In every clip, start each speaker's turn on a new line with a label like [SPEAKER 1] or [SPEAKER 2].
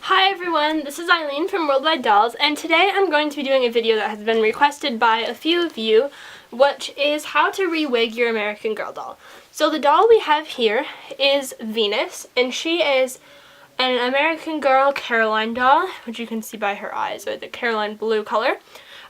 [SPEAKER 1] Hi everyone, this is Eileen from Worldwide Dolls, and today I'm going to be doing a video that has been requested by a few of you, which is how to re-wig your American Girl doll. So the doll we have here is Venus, and she is an American Girl Caroline doll, which you can see by her eyes, or the Caroline blue color,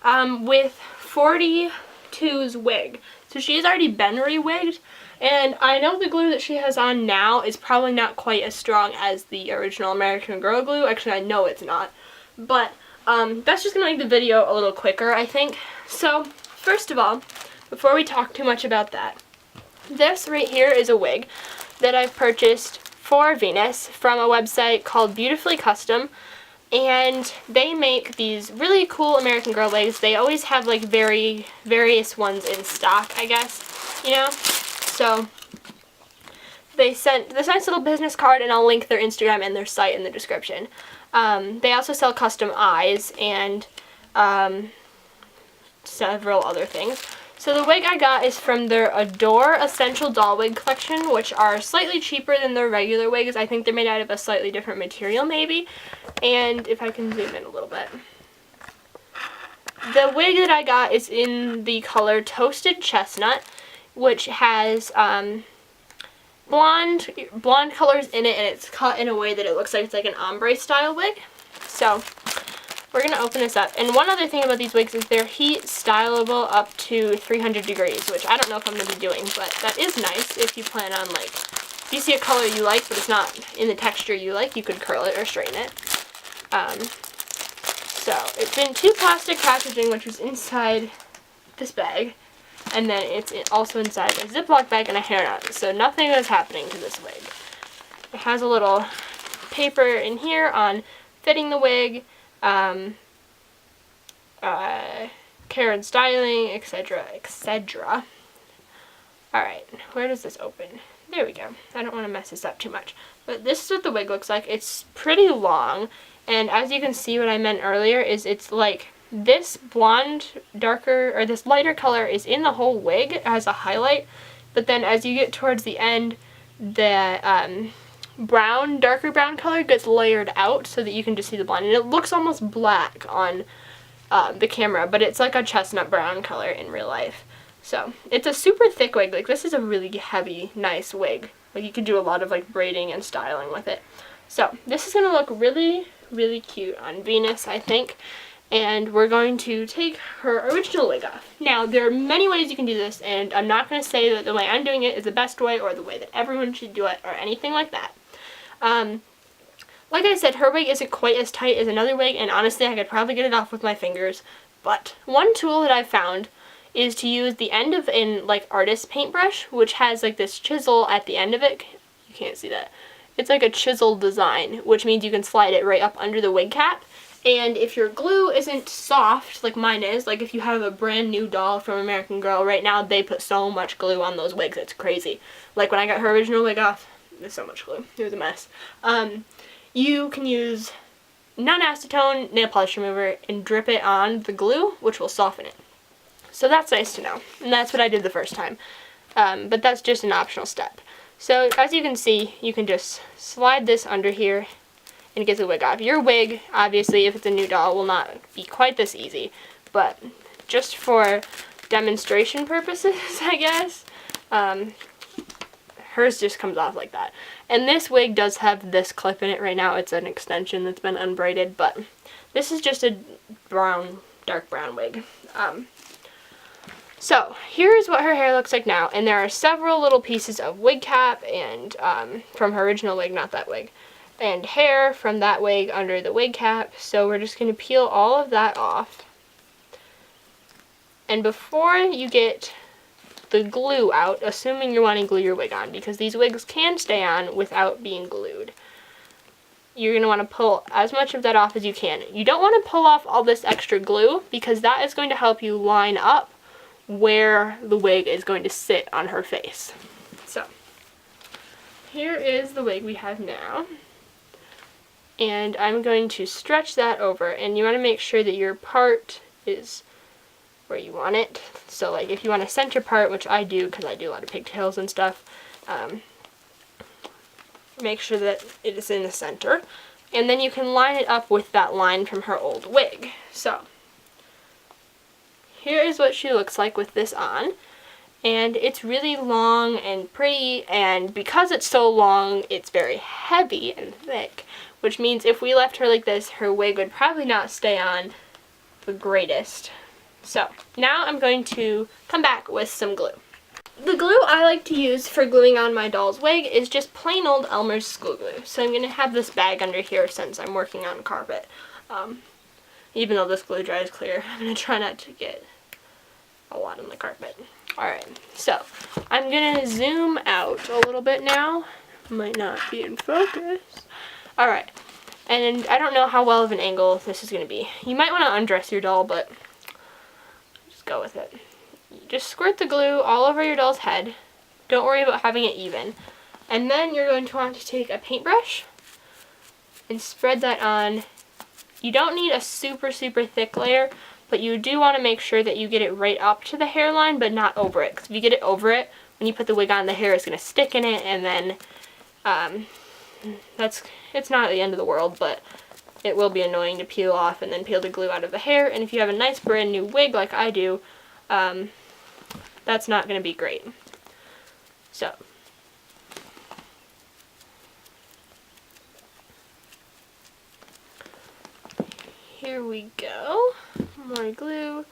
[SPEAKER 1] with 42's wig. So she's already been re-wigged. And I know the glue that she has on now is probably not quite as strong as the original American Girl glue. Actually, I know it's not. But that's just going to make the video a little quicker, I think. So, first of all, before we talk too much about that, this right here is a wig that I've purchased for Venus from a website called Beautifully Custom. And they make these really cool American Girl wigs. They always have like various ones in stock, I guess, you know? So they sent this nice little business card, and I'll link their Instagram and their site in the description. They also sell custom eyes and several other things. So the wig I got is from their Adore Essential Doll Wig collection, which are slightly cheaper than their regular wigs. I think they're made out of a slightly different material maybe. And if I can zoom in a little bit. The wig that I got is in the color Toasted Chestnut, which has blonde colors in it, and it's cut in a way that it looks like it's like an ombre style wig. So we're going to open this up. And one other thing about these wigs is they're heat styleable up to 300 degrees, which I don't know if I'm going to be doing, but that is nice if you plan on, like, if you see a color you like but it's not in the texture you like, you could curl it or straighten it. So it's in two plastic packaging, which is inside this bag. And then it's also inside a Ziploc bag and a hairnet, so nothing is happening to this wig. It has a little paper in here on fitting the wig, care and styling, etc., etc. Alright, where does this open? There we go. I don't want to mess this up too much. But this is what the wig looks like. It's pretty long, and as you can see, what I meant earlier is it's like this blonde, darker, or this lighter color is in the whole wig as a highlight, but then as you get towards the end, the darker brown color gets layered out so that you can just see the blonde, and it looks almost black on the camera, but it's like a chestnut brown color in real life. So it's a super thick wig. Like, this is a really heavy, nice wig. Like, you could do a lot of like braiding and styling with it. So this is going to look really, really cute on Venus, I think. And we're going to take her original wig off. Now, there are many ways you can do this, and I'm not going to say that the way I'm doing it is the best way or the way that everyone should do it or anything like that. Like I said, her wig isn't quite as tight as another wig, and honestly, I could probably get it off with my fingers. But one tool that I found is to use the end of an like artist paintbrush, which has like this chisel at the end of it. You can't see that. It's like a chisel design, which means you can slide it right up under the wig cap. And if your glue isn't soft, like mine is, like if you have a brand new doll from American Girl, right now they put so much glue on those wigs, it's crazy. Like when I got her original wig off, there's so much glue. It was a mess. You can use non-acetone nail polish remover and drip it on the glue, which will soften it. So that's nice to know. And that's what I did the first time. But that's just an optional step. So as you can see, you can just slide this under here and it gets the wig off. Your wig, obviously, if it's a new doll, will not be quite this easy, but just for demonstration purposes, I guess, hers just comes off like that. And this wig does have this clip in it right now. It's an extension that's been unbraided, but this is just a dark brown wig. So here's what her hair looks like now, and there are several little pieces of wig cap and from her original wig, not that wig, and hair from that wig under the wig cap. So we're just going to peel all of that off. And before you get the glue out, assuming you're wanting to glue your wig on, because these wigs can stay on without being glued, you're going to want to pull as much of that off as you can. You don't want to pull off all this extra glue, because that is going to help you line up where the wig is going to sit on her face. So here is the wig we have now. And I'm going to stretch that over, and you want to make sure that your part is where you want it. So like if you want a center part, which I do because I do a lot of pigtails and stuff, make sure that it is in the center. and then you can line it up with that line from her old wig. So here is what she looks like with this on, and it's really long and pretty, and because it's so long, it's very heavy and thick, which means if we left her like this, her wig would probably not stay on the greatest. So now I'm going to come back with some glue. The glue I like to use for gluing on my doll's wig is just plain old Elmer's school glue. So I'm going to have this bag under here since I'm working on carpet. Even though this glue dries clear, I'm going to try not to get a lot on the carpet. Alright, so I'm going to zoom out a little bit now. Might not be in focus. Alright, and I don't know how well of an angle this is going to be. You might want to undress your doll, but just go with it. Just squirt the glue all over your doll's head. Don't worry about having it even. And then you're going to want to take a paintbrush and spread that on. You don't need a super thick layer, but you do want to make sure that you get it right up to the hairline, but not over it. Because if you get it over it, when you put the wig on, the hair is going to stick in it, and then it's not the end of the world, but it will be annoying to peel off and then peel the glue out of the hair. And if you have a nice brand new wig like I do, that's not going to be great. So here we go. More glue.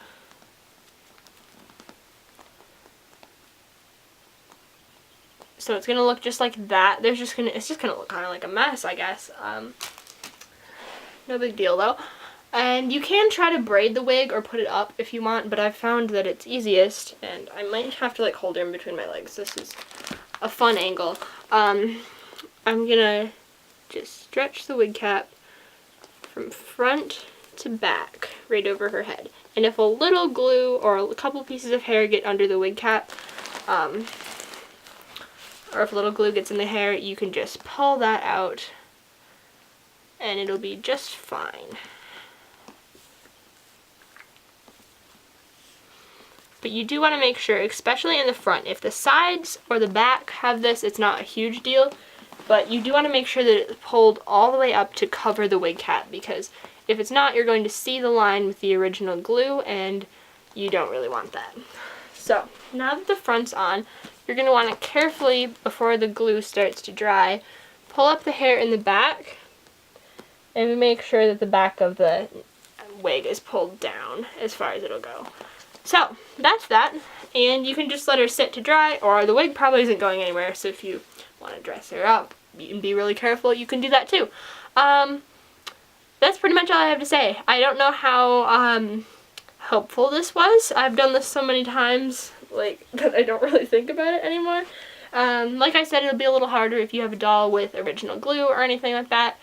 [SPEAKER 1] So it's going to look just like that. It's just going to look kind of like a mess, I guess. No big deal though. And you can try to braid the wig or put it up if you want, but I've found that it's easiest, and I might have to like hold her in between my legs. This is a fun angle. I'm gonna just stretch the wig cap from front to back right over her head. And if a little glue or a couple pieces of hair get under the wig cap, or if a little glue gets in the hair, you can just pull that out and it'll be just fine. But you do want to make sure, especially in the front, if the sides or the back have this, it's not a huge deal, but you do want to make sure that it's pulled all the way up to cover the wig cap, because if it's not, you're going to see the line with the original glue, and you don't really want that. So now that the front's on, you're going to want to carefully, before the glue starts to dry, pull up the hair in the back and make sure that the back of the wig is pulled down as far as it'll go. So that's that, and you can just let her sit to dry, or the wig probably isn't going anywhere, so if you want to dress her up and be really careful, you can do that too. That's pretty much all I have to say. I don't know how helpful this was. I've done this so many times like that I don't really think about it anymore. Like I said, it'll be a little harder if you have a doll with original glue or anything like that.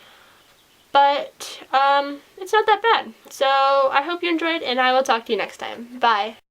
[SPEAKER 1] But it's not that bad. So I hope you enjoyed, and I will talk to you next time. Bye.